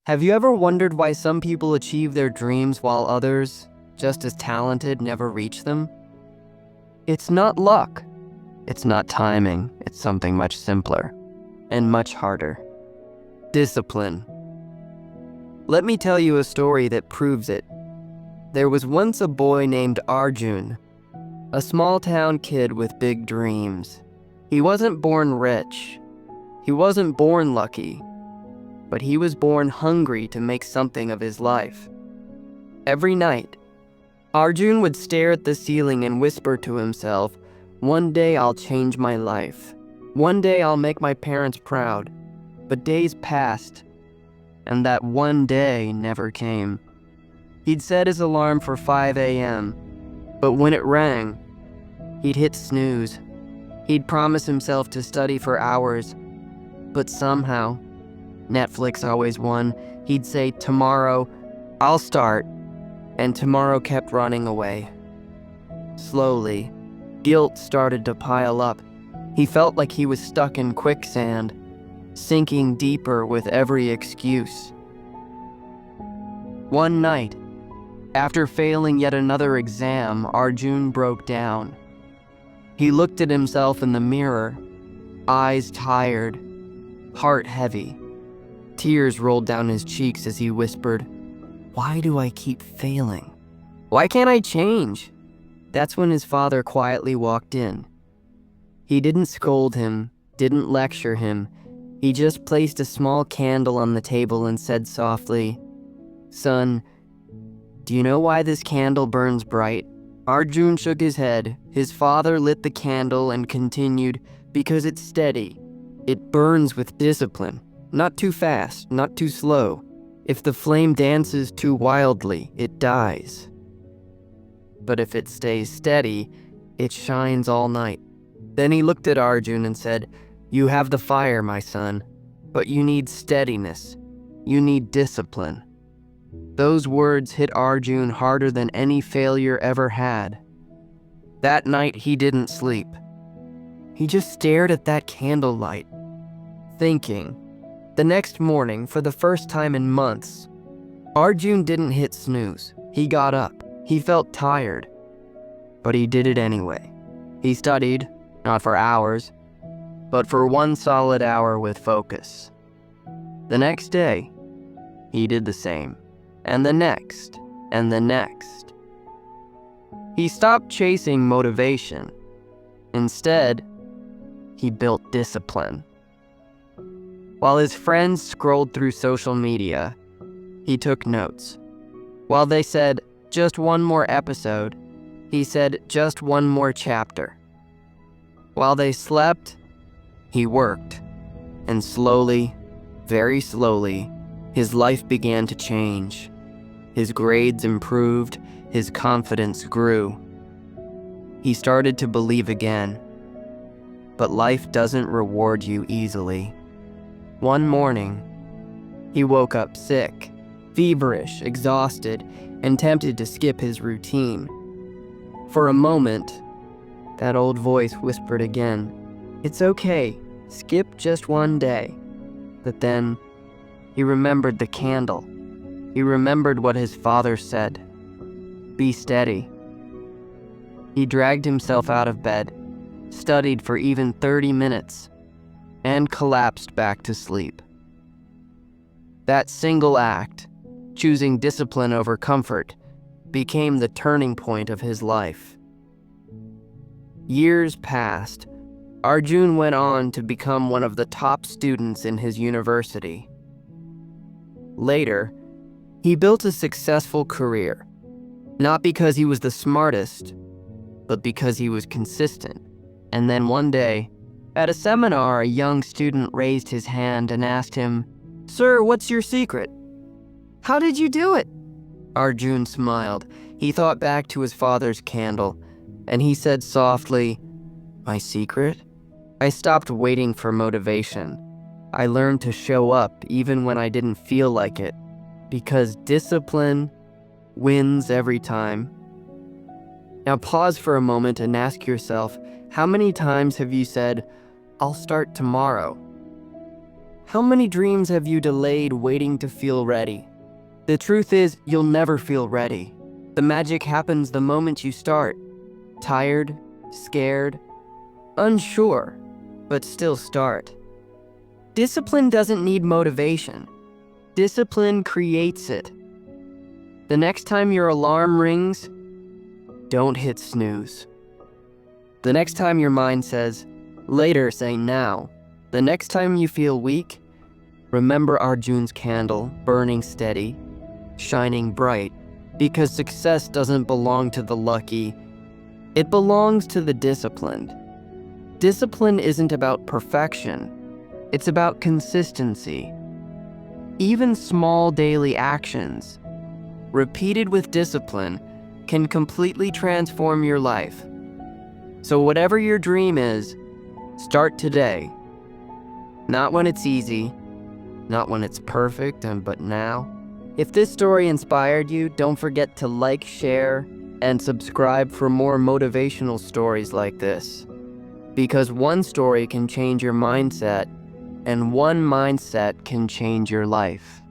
Have you ever wondered why some people achieve their dreams while others, just as talented, never reach them? It's not luck. It's not timing. It's something much simpler and much harder. Discipline. Let me tell you a story that proves it. There was once a boy named Arjun, a small-town kid with big dreams. He wasn't born rich. He wasn't born lucky. But he was born hungry to make something of his life. Every night, Arjun would stare at the ceiling and whisper to himself, "One day I'll change my life. One day I'll make my parents proud." But days passed, and that one day never came. He'd set his alarm for 5 a.m., but when it rang, he'd hit snooze. He'd promise himself to study for hours, but somehow, Netflix always won. He'd say, "Tomorrow, I'll start," and tomorrow kept running away. Slowly, guilt started to pile up. He felt like he was stuck in quicksand, sinking deeper with every excuse. One night, after failing yet another exam, Arjun broke down. He looked at himself in the mirror, eyes tired, heart heavy. Tears rolled down his cheeks as he whispered, "Why do I keep failing? Why can't I change?" That's when his father quietly walked in. He didn't scold him, didn't lecture him. He just placed a small candle on the table and said softly, "Son, do you know why this candle burns bright?" Arjun shook his head. His father lit the candle and continued, "Because it's steady. It burns with discipline. Not too fast, not too slow. If the flame dances too wildly, it dies. But if it stays steady, it shines all night." Then he looked at Arjun and said, "You have the fire, my son, but you need steadiness. You need discipline." Those words hit Arjun harder than any failure ever had. That night he didn't sleep. He just stared at that candlelight, thinking. The next morning, for the first time in months, Arjun didn't hit snooze. He got up. He felt tired, but he did it anyway. He studied, not for hours, but for one solid hour with focus. The next day, he did the same, and the next, and the next. He stopped chasing motivation. Instead, he built discipline. While his friends scrolled through social media, he took notes. While they said, "Just one more episode," he said, "Just one more chapter." While they slept, he worked. And slowly, very slowly, his life began to change. His grades improved, his confidence grew. He started to believe again. But life doesn't reward you easily. One morning, he woke up sick, feverish, exhausted, and tempted to skip his routine. For a moment, that old voice whispered again, "It's okay, skip just one day." But then, he remembered the candle. He remembered what his father said, "Be steady." He dragged himself out of bed, studied for even 30 minutes, and collapsed back to sleep. That single act, choosing discipline over comfort, became the turning point of his life. Years passed. Arjun went on to become one of the top students in his university. Later, he built a successful career, not because he was the smartest, but because he was consistent. And then one day, at a seminar, a young student raised his hand and asked him, "Sir, what's your secret? How did you do it?" Arjun smiled. He thought back to his father's candle, and he said softly, "My secret? I stopped waiting for motivation. I learned to show up even when I didn't feel like it, because discipline wins every time." Now pause for a moment and ask yourself, how many times have you said, "I'll start tomorrow"? How many dreams have you delayed waiting to feel ready? The truth is, you'll never feel ready. The magic happens the moment you start. Tired, scared, unsure, but still start. Discipline doesn't need motivation. Discipline creates it. The next time your alarm rings, don't hit snooze. The next time your mind says, later, say now. The next time you feel weak, remember Arjun's candle, burning steady, shining bright, because success doesn't belong to the lucky, it belongs to the disciplined. Discipline isn't about perfection, it's about consistency. Even small daily actions, repeated with discipline, can completely transform your life. So whatever your dream is, start today. Not when it's easy, not when it's perfect, but now. If this story inspired you, don't forget to like, share, and subscribe for more motivational stories like this. Because one story can change your mindset, and one mindset can change your life.